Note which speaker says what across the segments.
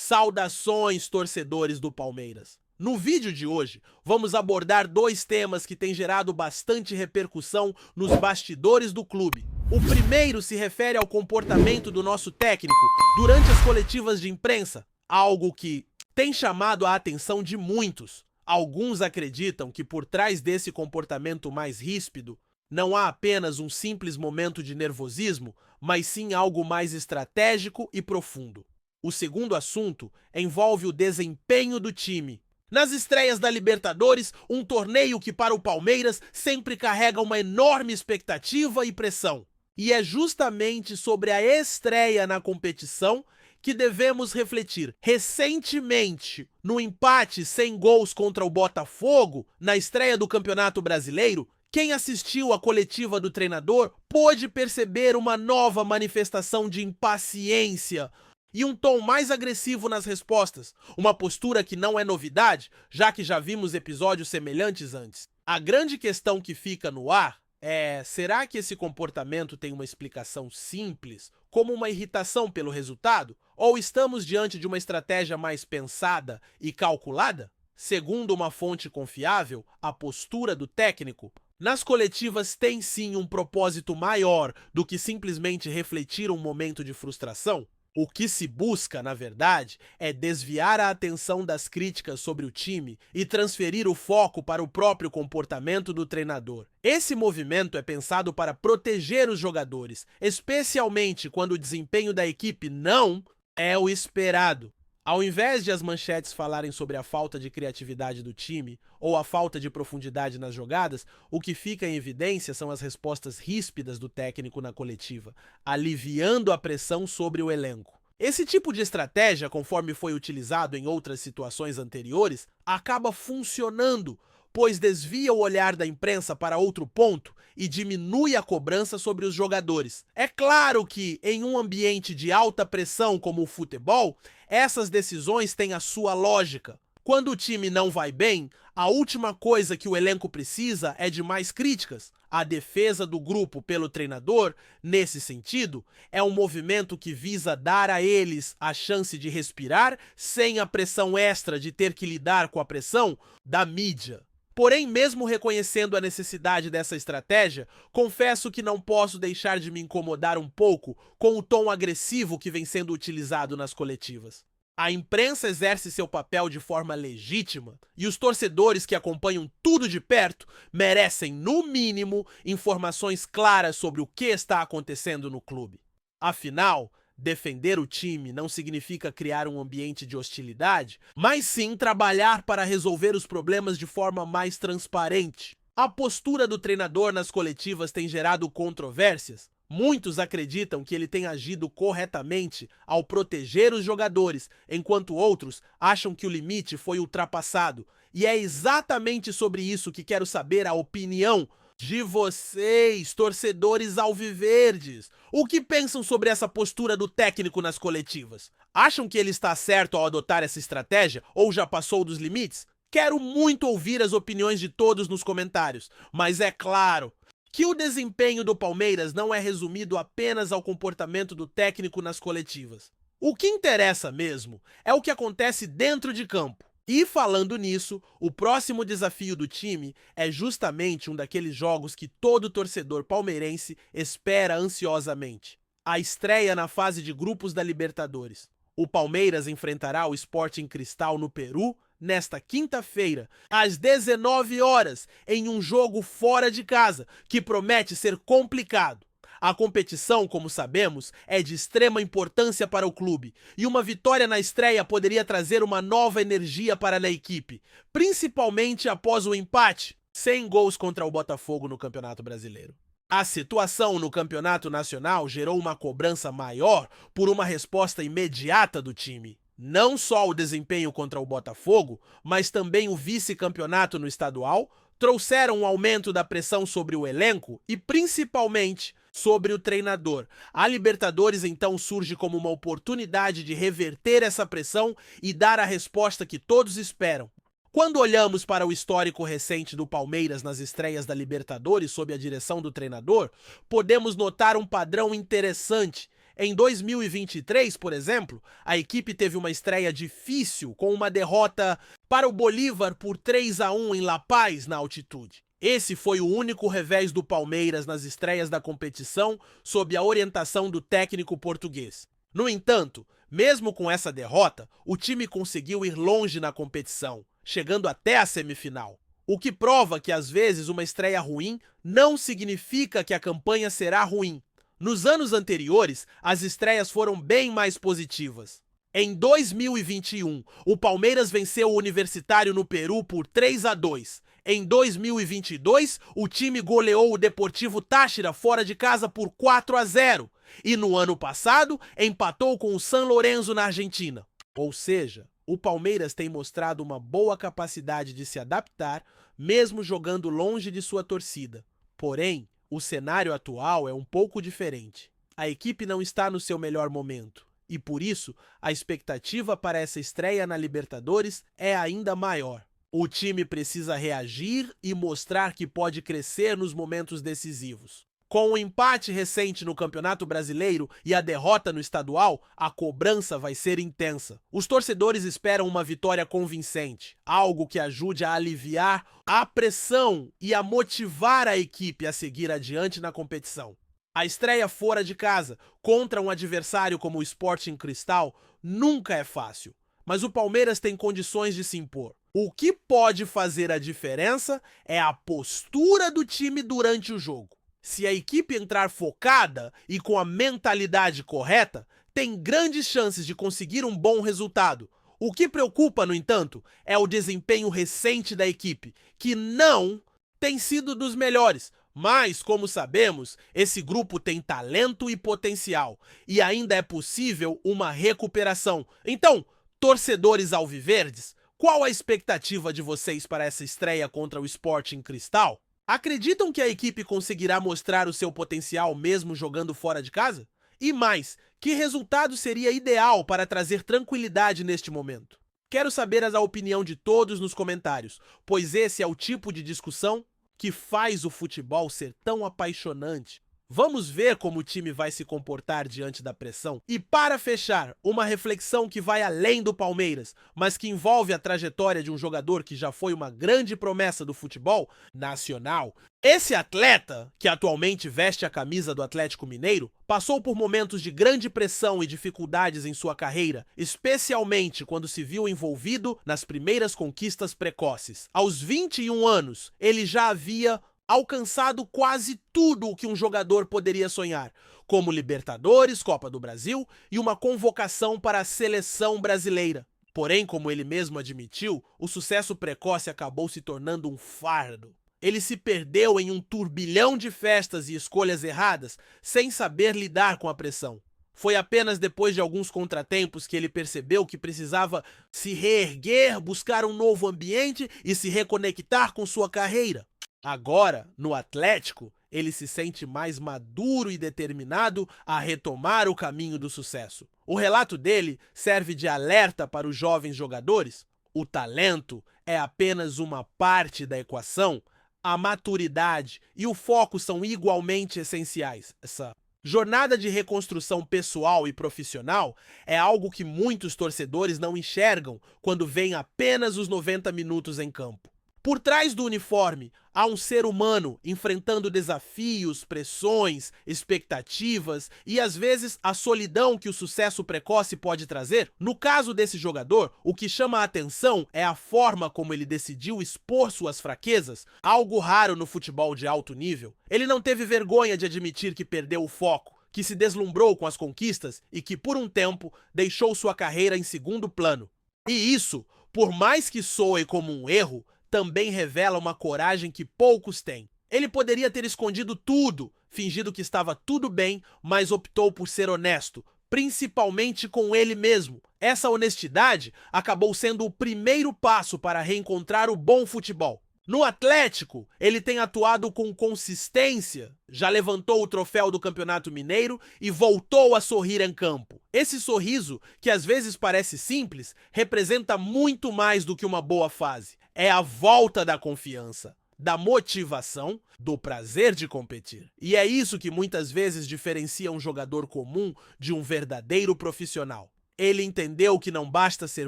Speaker 1: Saudações, torcedores do Palmeiras! No vídeo de hoje, vamos abordar dois temas que têm gerado bastante repercussão nos bastidores do clube. O primeiro se refere ao comportamento do nosso técnico durante as coletivas de imprensa, algo que tem chamado a atenção de muitos. Alguns acreditam que por trás desse comportamento mais ríspido, não há apenas um simples momento de nervosismo, mas sim algo mais estratégico e profundo. O segundo assunto envolve o desempenho do time. Nas estreias da Libertadores, um torneio que para o Palmeiras sempre carrega uma enorme expectativa e pressão. E é justamente sobre a estreia na competição que devemos refletir. Recentemente, no empate sem gols contra o Botafogo, na estreia do Campeonato Brasileiro, quem assistiu à coletiva do treinador pôde perceber uma nova manifestação de impaciência e um tom mais agressivo nas respostas, uma postura que não é novidade, já que já vimos episódios semelhantes antes. A grande questão que fica no ar é: será que esse comportamento tem uma explicação simples, como uma irritação pelo resultado? Ou estamos diante de uma estratégia mais pensada e calculada? Segundo uma fonte confiável, a postura do técnico nas coletivas tem sim um propósito maior do que simplesmente refletir um momento de frustração. O que se busca, na verdade, é desviar a atenção das críticas sobre o time e transferir o foco para o próprio comportamento do treinador. Esse movimento é pensado para proteger os jogadores, especialmente quando o desempenho da equipe não é o esperado. Ao invés de as manchetes falarem sobre a falta de criatividade do time ou a falta de profundidade nas jogadas, o que fica em evidência são as respostas ríspidas do técnico na coletiva, aliviando a pressão sobre o elenco. Esse tipo de estratégia, conforme foi utilizado em outras situações anteriores, acaba funcionando, pois desvia o olhar da imprensa para outro ponto e diminui a cobrança sobre os jogadores. É claro que, em um ambiente de alta pressão como o futebol, essas decisões têm a sua lógica. Quando o time não vai bem, a última coisa que o elenco precisa é de mais críticas. A defesa do grupo pelo treinador, nesse sentido, é um movimento que visa dar a eles a chance de respirar sem a pressão extra de ter que lidar com a pressão da mídia. Porém, mesmo reconhecendo a necessidade dessa estratégia, confesso que não posso deixar de me incomodar um pouco com o tom agressivo que vem sendo utilizado nas coletivas. A imprensa exerce seu papel de forma legítima e os torcedores que acompanham tudo de perto merecem, no mínimo, informações claras sobre o que está acontecendo no clube. Afinal, defender o time não significa criar um ambiente de hostilidade, mas sim trabalhar para resolver os problemas de forma mais transparente. A postura do treinador nas coletivas tem gerado controvérsias. Muitos acreditam que ele tem agido corretamente ao proteger os jogadores, enquanto outros acham que o limite foi ultrapassado. E é exatamente sobre isso que quero saber a opinião de vocês, torcedores alviverdes. O que pensam sobre essa postura do técnico nas coletivas? Acham que ele está certo ao adotar essa estratégia ou já passou dos limites? Quero muito ouvir as opiniões de todos nos comentários, mas é claro que o desempenho do Palmeiras não é resumido apenas ao comportamento do técnico nas coletivas. O que interessa mesmo é o que acontece dentro de campo. E falando nisso, o próximo desafio do time é justamente um daqueles jogos que todo torcedor palmeirense espera ansiosamente: a estreia na fase de grupos da Libertadores. O Palmeiras enfrentará o Sporting Cristal no Peru nesta quinta-feira, às 19 horas, em um jogo fora de casa, que promete ser complicado. A competição, como sabemos, é de extrema importância para o clube, e uma vitória na estreia poderia trazer uma nova energia para a equipe, principalmente após o empate sem gols contra o Botafogo no Campeonato Brasileiro. A situação no Campeonato Nacional gerou uma cobrança maior por uma resposta imediata do time. Não só o desempenho contra o Botafogo, mas também o vice-campeonato no estadual trouxeram um aumento da pressão sobre o elenco e, principalmente, sobre o treinador. A Libertadores então surge como uma oportunidade de reverter essa pressão e dar a resposta que todos esperam. Quando olhamos para o histórico recente do Palmeiras nas estreias da Libertadores sob a direção do treinador, podemos notar um padrão interessante. Em 2023, por exemplo, a equipe teve uma estreia difícil com uma derrota para o Bolívar por 3-1 em La Paz, na altitude. Esse foi o único revés do Palmeiras nas estreias da competição sob a orientação do técnico português. No entanto, mesmo com essa derrota, o time conseguiu ir longe na competição, chegando até a semifinal. O que prova que às vezes uma estreia ruim não significa que a campanha será ruim. Nos anos anteriores, as estreias foram bem mais positivas. Em 2021, o Palmeiras venceu o Universitário no Peru por 3-2. Em 2022, o time goleou o Deportivo Táchira fora de casa por 4-0. E no ano passado, empatou com o San Lorenzo na Argentina. Ou seja, o Palmeiras tem mostrado uma boa capacidade de se adaptar, mesmo jogando longe de sua torcida. Porém, o cenário atual é um pouco diferente. A equipe não está no seu melhor momento. E por isso, a expectativa para essa estreia na Libertadores é ainda maior. O time precisa reagir e mostrar que pode crescer nos momentos decisivos. Com o empate recente no Campeonato Brasileiro e a derrota no estadual, a cobrança vai ser intensa. Os torcedores esperam uma vitória convincente, algo que ajude a aliviar a pressão e a motivar a equipe a seguir adiante na competição. A estreia fora de casa contra um adversário como o Sporting Cristal nunca é fácil, mas o Palmeiras tem condições de se impor. O que pode fazer a diferença é a postura do time durante o jogo. Se a equipe entrar focada e com a mentalidade correta, tem grandes chances de conseguir um bom resultado. O que preocupa, no entanto, é o desempenho recente da equipe, que não tem sido dos melhores. Mas, como sabemos, esse grupo tem talento e potencial, e ainda é possível uma recuperação. Então, torcedores alviverdes, qual a expectativa de vocês para essa estreia contra o Sporting Cristal? Acreditam que a equipe conseguirá mostrar o seu potencial mesmo jogando fora de casa? E mais, que resultado seria ideal para trazer tranquilidade neste momento? Quero saber a opinião de todos nos comentários, pois esse é o tipo de discussão que faz o futebol ser tão apaixonante. Vamos ver como o time vai se comportar diante da pressão. E para fechar, uma reflexão que vai além do Palmeiras, mas que envolve a trajetória de um jogador que já foi uma grande promessa do futebol nacional. Esse atleta, que atualmente veste a camisa do Atlético Mineiro, passou por momentos de grande pressão e dificuldades em sua carreira, especialmente quando se viu envolvido nas primeiras conquistas precoces. Aos 21 anos, ele já havia alcançado quase tudo o que um jogador poderia sonhar, como Libertadores, Copa do Brasil e uma convocação para a seleção brasileira. Porém, como ele mesmo admitiu, o sucesso precoce acabou se tornando um fardo. Ele se perdeu em um turbilhão de festas e escolhas erradas, sem saber lidar com a pressão. Foi apenas depois de alguns contratempos que ele percebeu que precisava se reerguer, buscar um novo ambiente e se reconectar com sua carreira. Agora, no Atlético, ele se sente mais maduro e determinado a retomar o caminho do sucesso. O relato dele serve de alerta para os jovens jogadores. O talento é apenas uma parte da equação. A maturidade e o foco são igualmente essenciais. Essa jornada de reconstrução pessoal e profissional é algo que muitos torcedores não enxergam quando veem apenas os 90 minutos em campo. Por trás do uniforme, há um ser humano enfrentando desafios, pressões, expectativas e, às vezes, a solidão que o sucesso precoce pode trazer. No caso desse jogador, o que chama a atenção é a forma como ele decidiu expor suas fraquezas, algo raro no futebol de alto nível. Ele não teve vergonha de admitir que perdeu o foco, que se deslumbrou com as conquistas e que, por um tempo, deixou sua carreira em segundo plano. E isso, por mais que soe como um erro, também revela uma coragem que poucos têm. Ele poderia ter escondido tudo, fingido que estava tudo bem, mas optou por ser honesto, principalmente com ele mesmo. Essa honestidade acabou sendo o primeiro passo para reencontrar o bom futebol. No Atlético, ele tem atuado com consistência, já levantou o troféu do Campeonato Mineiro e voltou a sorrir em campo. Esse sorriso, que às vezes parece simples, representa muito mais do que uma boa fase. É a volta da confiança. da motivação, do prazer de competir. E é isso que muitas vezes diferencia um jogador comum de um verdadeiro profissional. Ele entendeu que não basta ser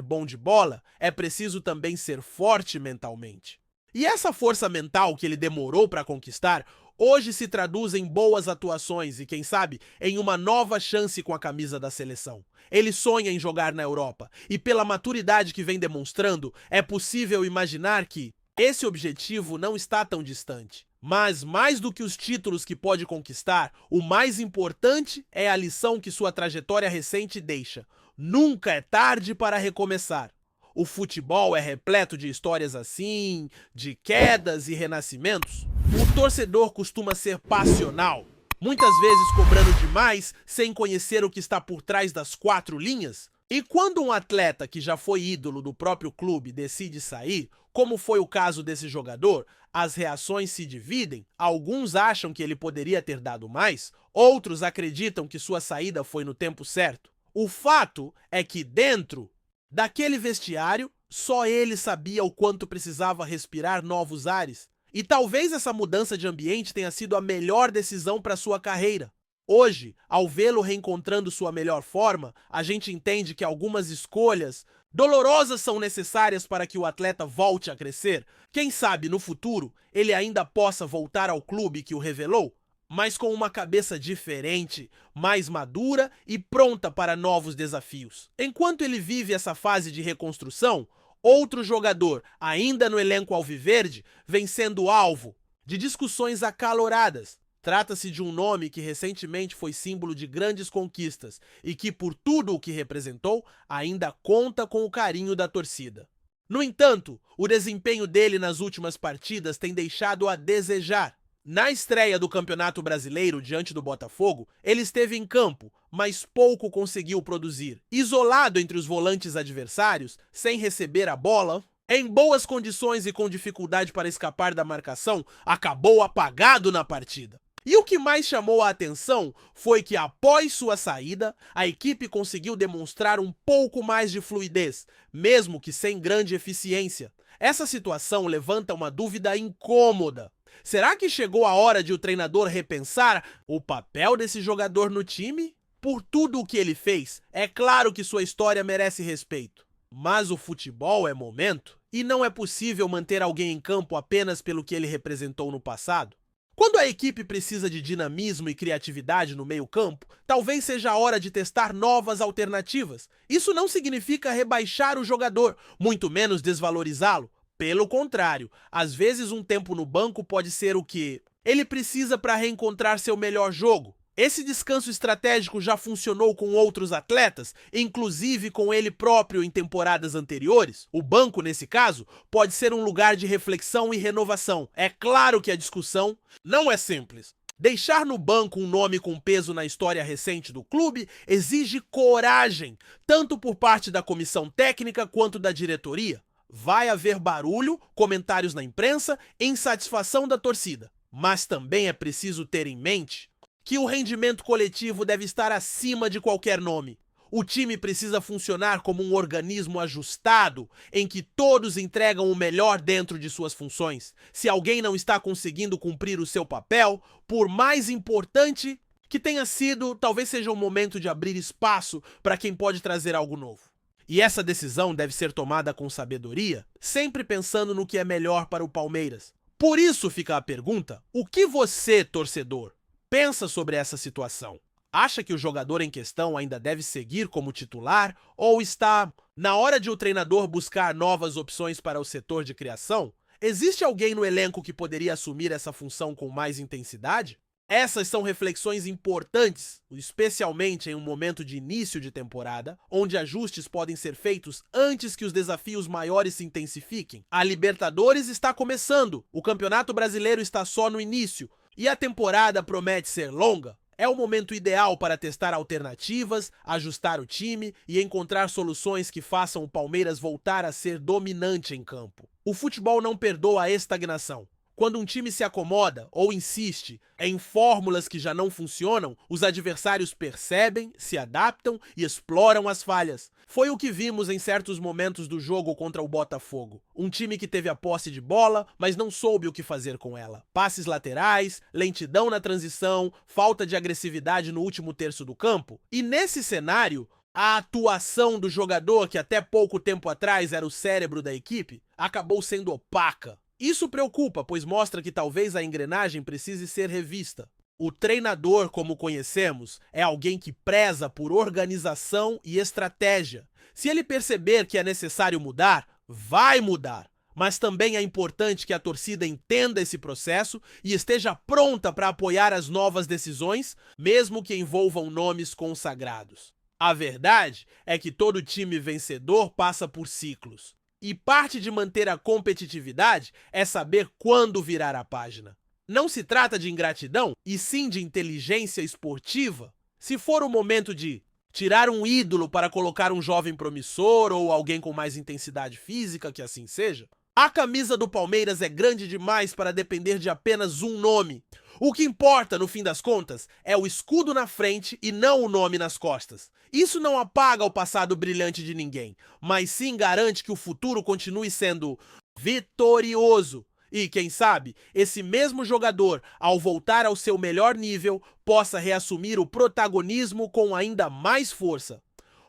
Speaker 1: bom de bola, é preciso também ser forte mentalmente. E essa força mental que ele demorou para conquistar, hoje se traduz em boas atuações e, quem sabe, em uma nova chance com a camisa da seleção. Ele sonha em jogar na Europa e, pela maturidade que vem demonstrando, é possível imaginar que esse objetivo não está tão distante. Mas, mais do que os títulos que pode conquistar, o mais importante é a lição que sua trajetória recente deixa. Nunca é tarde para recomeçar. O futebol é repleto de histórias assim, de quedas e renascimentos. O torcedor costuma ser passional, muitas vezes cobrando demais sem conhecer o que está por trás das quatro linhas. E quando um atleta que já foi ídolo do próprio clube decide sair, como foi o caso desse jogador, as reações se dividem. Alguns acham que ele poderia ter dado mais, outros acreditam que sua saída foi no tempo certo. O fato é que dentro daquele vestiário, só ele sabia o quanto precisava respirar novos ares. E talvez essa mudança de ambiente tenha sido a melhor decisão para sua carreira. Hoje, ao vê-lo reencontrando sua melhor forma, a gente entende que algumas escolhas dolorosas são necessárias para que o atleta volte a crescer. Quem sabe, no futuro, ele ainda possa voltar ao clube que o revelou, mas com uma cabeça diferente, mais madura e pronta para novos desafios. Enquanto ele vive essa fase de reconstrução, outro jogador, ainda no elenco alviverde, vem sendo alvo de discussões acaloradas. Trata-se de um nome que recentemente foi símbolo de grandes conquistas e que, por tudo o que representou, ainda conta com o carinho da torcida. No entanto, o desempenho dele nas últimas partidas tem deixado a desejar. Na estreia do Campeonato Brasileiro diante do Botafogo, ele esteve em campo, mas pouco conseguiu produzir. Isolado entre os volantes adversários, sem receber a bola, em boas condições e com dificuldade para escapar da marcação, acabou apagado na partida. E o que mais chamou a atenção foi que, após sua saída, a equipe conseguiu demonstrar um pouco mais de fluidez, mesmo que sem grande eficiência. Essa situação levanta uma dúvida incômoda. Será que chegou a hora de o treinador repensar o papel desse jogador no time? Por tudo o que ele fez, é claro que sua história merece respeito. Mas o futebol é momento e não é possível manter alguém em campo apenas pelo que ele representou no passado. Quando a equipe precisa de dinamismo e criatividade no meio-campo, talvez seja a hora de testar novas alternativas. Isso não significa rebaixar o jogador, muito menos desvalorizá-lo. Pelo contrário, às vezes um tempo no banco pode ser o que ele precisa para reencontrar seu melhor jogo. Esse descanso estratégico já funcionou com outros atletas, inclusive com ele próprio em temporadas anteriores. O banco, nesse caso, pode ser um lugar de reflexão e renovação. É claro que a discussão não é simples. Deixar no banco um nome com peso na história recente do clube exige coragem, tanto por parte da comissão técnica quanto da diretoria. Vai haver barulho, comentários na imprensa, insatisfação da torcida. Mas também é preciso ter em mente que o rendimento coletivo deve estar acima de qualquer nome. O time precisa funcionar como um organismo ajustado, em que todos entregam o melhor dentro de suas funções. Se alguém não está conseguindo cumprir o seu papel, por mais importante que tenha sido, talvez seja o momento de abrir espaço para quem pode trazer algo novo. E essa decisão deve ser tomada com sabedoria, sempre pensando no que é melhor para o Palmeiras. Por isso fica a pergunta: o que você, torcedor, pensa sobre essa situação? Acha que o jogador em questão ainda deve seguir como titular ou está na hora de o treinador buscar novas opções para o setor de criação? Existe alguém no elenco que poderia assumir essa função com mais intensidade? Essas são reflexões importantes, especialmente em um momento de início de temporada, onde ajustes podem ser feitos antes que os desafios maiores se intensifiquem. A Libertadores está começando, o Campeonato Brasileiro está só no início e a temporada promete ser longa. É o momento ideal para testar alternativas, ajustar o time e encontrar soluções que façam o Palmeiras voltar a ser dominante em campo. O futebol não perdoa a estagnação. Quando um time se acomoda ou insiste em fórmulas que já não funcionam, os adversários percebem, se adaptam e exploram as falhas. Foi o que vimos em certos momentos do jogo contra o Botafogo. Um time que teve a posse de bola, mas não soube o que fazer com ela. Passes laterais, lentidão na transição, falta de agressividade no último terço do campo. E nesse cenário, a atuação do jogador, que até pouco tempo atrás era o cérebro da equipe, acabou sendo opaca. Isso preocupa, pois mostra que talvez a engrenagem precise ser revista. O treinador, como conhecemos, é alguém que preza por organização e estratégia. Se ele perceber que é necessário mudar, vai mudar. Mas também é importante que a torcida entenda esse processo e esteja pronta para apoiar as novas decisões, mesmo que envolvam nomes consagrados. A verdade é que todo time vencedor passa por ciclos. E parte de manter a competitividade é saber quando virar a página. Não se trata de ingratidão, e sim de inteligência esportiva. Se for o momento de tirar um ídolo para colocar um jovem promissor ou alguém com mais intensidade física, que assim seja, a camisa do Palmeiras é grande demais para depender de apenas um nome. O que importa, no fim das contas, é o escudo na frente e não o nome nas costas. Isso não apaga o passado brilhante de ninguém, mas sim garante que o futuro continue sendo vitorioso. E, quem sabe, esse mesmo jogador, ao voltar ao seu melhor nível, possa reassumir o protagonismo com ainda mais força.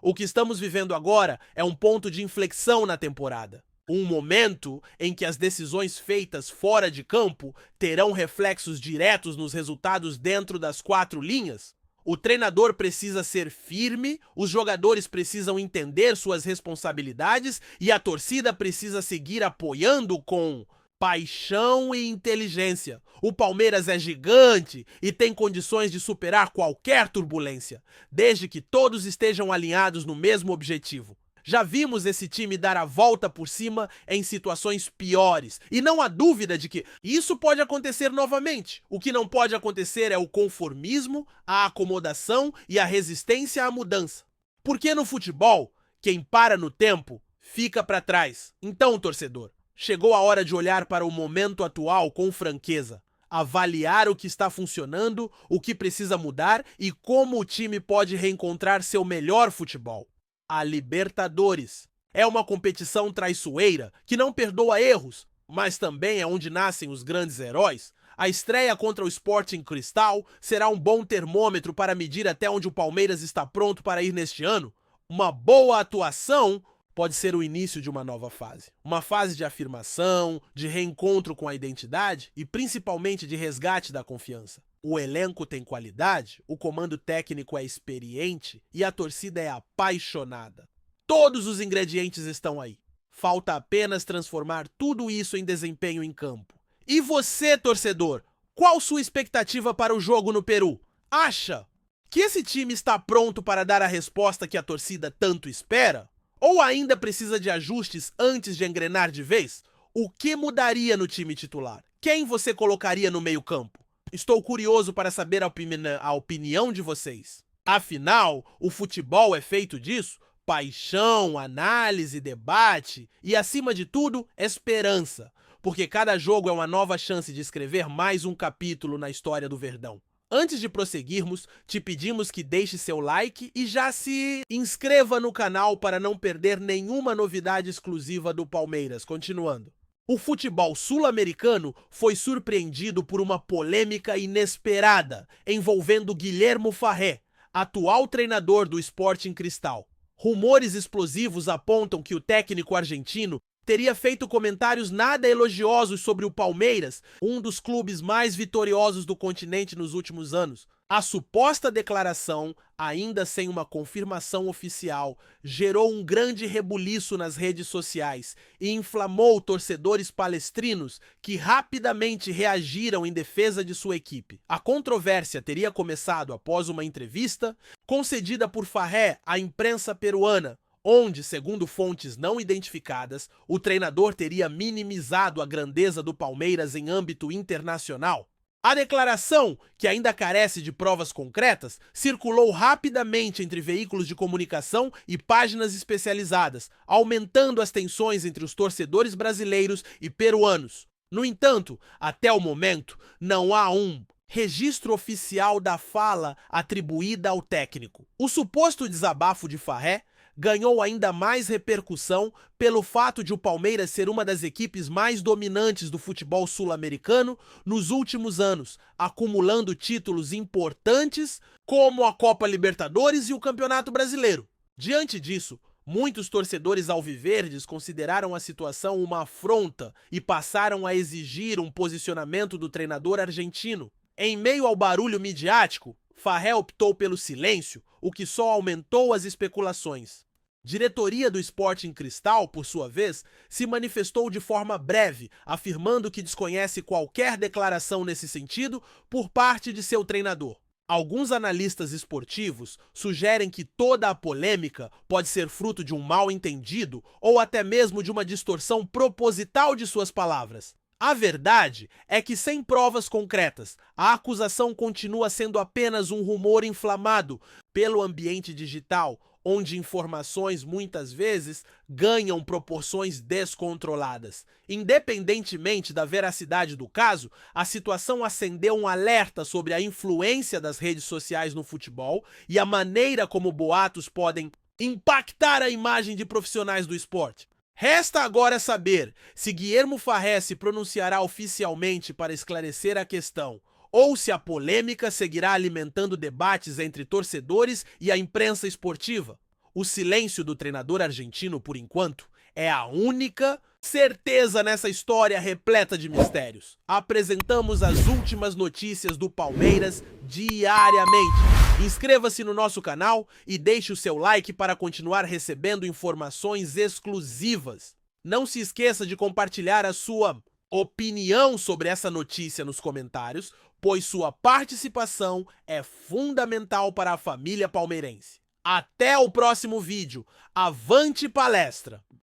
Speaker 1: O que estamos vivendo agora é um ponto de inflexão na temporada. Um momento em que as decisões feitas fora de campo terão reflexos diretos nos resultados dentro das quatro linhas. O treinador precisa ser firme, os jogadores precisam entender suas responsabilidades e a torcida precisa seguir apoiando com paixão e inteligência. O Palmeiras é gigante e tem condições de superar qualquer turbulência, desde que todos estejam alinhados no mesmo objetivo. Já vimos esse time dar a volta por cima em situações piores, e não há dúvida de que isso pode acontecer novamente. O que não pode acontecer é o conformismo, a acomodação e a resistência à mudança. Porque no futebol, quem para no tempo fica para trás. Então, torcedor, chegou a hora de olhar para o momento atual com franqueza, avaliar o que está funcionando, o que precisa mudar e como o time pode reencontrar seu melhor futebol. A Libertadores é uma competição traiçoeira que não perdoa erros, mas também é onde nascem os grandes heróis. A estreia contra o Sporting Cristal será um bom termômetro para medir até onde o Palmeiras está pronto para ir neste ano. Uma boa atuação pode ser o início de uma nova fase. Uma fase de afirmação, de reencontro com a identidade e principalmente de resgate da confiança. O elenco tem qualidade, o comando técnico é experiente e a torcida é apaixonada. Todos os ingredientes estão aí. Falta apenas transformar tudo isso em desempenho em campo. E você, torcedor, qual sua expectativa para o jogo no Peru? Acha que esse time está pronto para dar a resposta que a torcida tanto espera? Ou ainda precisa de ajustes antes de engrenar de vez? O que mudaria no time titular? Quem você colocaria no meio-campo? Estou curioso para saber a opinião de vocês. Afinal, o futebol é feito disso: paixão, análise, debate e, acima de tudo, esperança. Porque cada jogo é uma nova chance de escrever mais um capítulo na história do Verdão. Antes de prosseguirmos, te pedimos que deixe seu like e já se inscreva no canal para não perder nenhuma novidade exclusiva do Palmeiras. Continuando. O futebol sul-americano foi surpreendido por uma polêmica inesperada envolvendo Guilhermo Farré, atual treinador do Sporting Cristal. Rumores explosivos apontam que o técnico argentino teria feito comentários nada elogiosos sobre o Palmeiras, um dos clubes mais vitoriosos do continente nos últimos anos. A suposta declaração, ainda sem uma confirmação oficial, gerou um grande rebuliço nas redes sociais e inflamou torcedores palestrinos que rapidamente reagiram em defesa de sua equipe. A controvérsia teria começado após uma entrevista concedida por Farré à imprensa peruana, onde, segundo fontes não identificadas, o treinador teria minimizado a grandeza do Palmeiras em âmbito internacional. A declaração, que ainda carece de provas concretas, circulou rapidamente entre veículos de comunicação e páginas especializadas, aumentando as tensões entre os torcedores brasileiros e peruanos. No entanto, até o momento, não há um registro oficial da fala atribuída ao técnico. O suposto desabafo de Farré ganhou ainda mais repercussão pelo fato de o Palmeiras ser uma das equipes mais dominantes do futebol sul-americano nos últimos anos, acumulando títulos importantes como a Copa Libertadores e o Campeonato Brasileiro. Diante disso, muitos torcedores alviverdes consideraram a situação uma afronta e passaram a exigir um posicionamento do treinador argentino. Em meio ao barulho midiático, Farré optou pelo silêncio, o que só aumentou as especulações. Diretoria do Sporting Cristal, por sua vez, se manifestou de forma breve, afirmando que desconhece qualquer declaração nesse sentido por parte de seu treinador. Alguns analistas esportivos sugerem que toda a polêmica pode ser fruto de um mal-entendido ou até mesmo de uma distorção proposital de suas palavras. A verdade é que, sem provas concretas, a acusação continua sendo apenas um rumor inflamado pelo ambiente digital, onde informações muitas vezes ganham proporções descontroladas. Independentemente da veracidade do caso, a situação acendeu um alerta sobre a influência das redes sociais no futebol e a maneira como boatos podem impactar a imagem de profissionais do esporte. Resta agora saber se Guilherme Farré se pronunciará oficialmente para esclarecer a questão, ou se a polêmica seguirá alimentando debates entre torcedores e a imprensa esportiva. O silêncio do treinador argentino, por enquanto, é a única certeza nessa história repleta de mistérios. Apresentamos as últimas notícias do Palmeiras diariamente. Inscreva-se no nosso canal e deixe o seu like para continuar recebendo informações exclusivas. Não se esqueça de compartilhar a sua opinião sobre essa notícia nos comentários, pois sua participação é fundamental para a família palmeirense. Até o próximo vídeo. Avante palestra!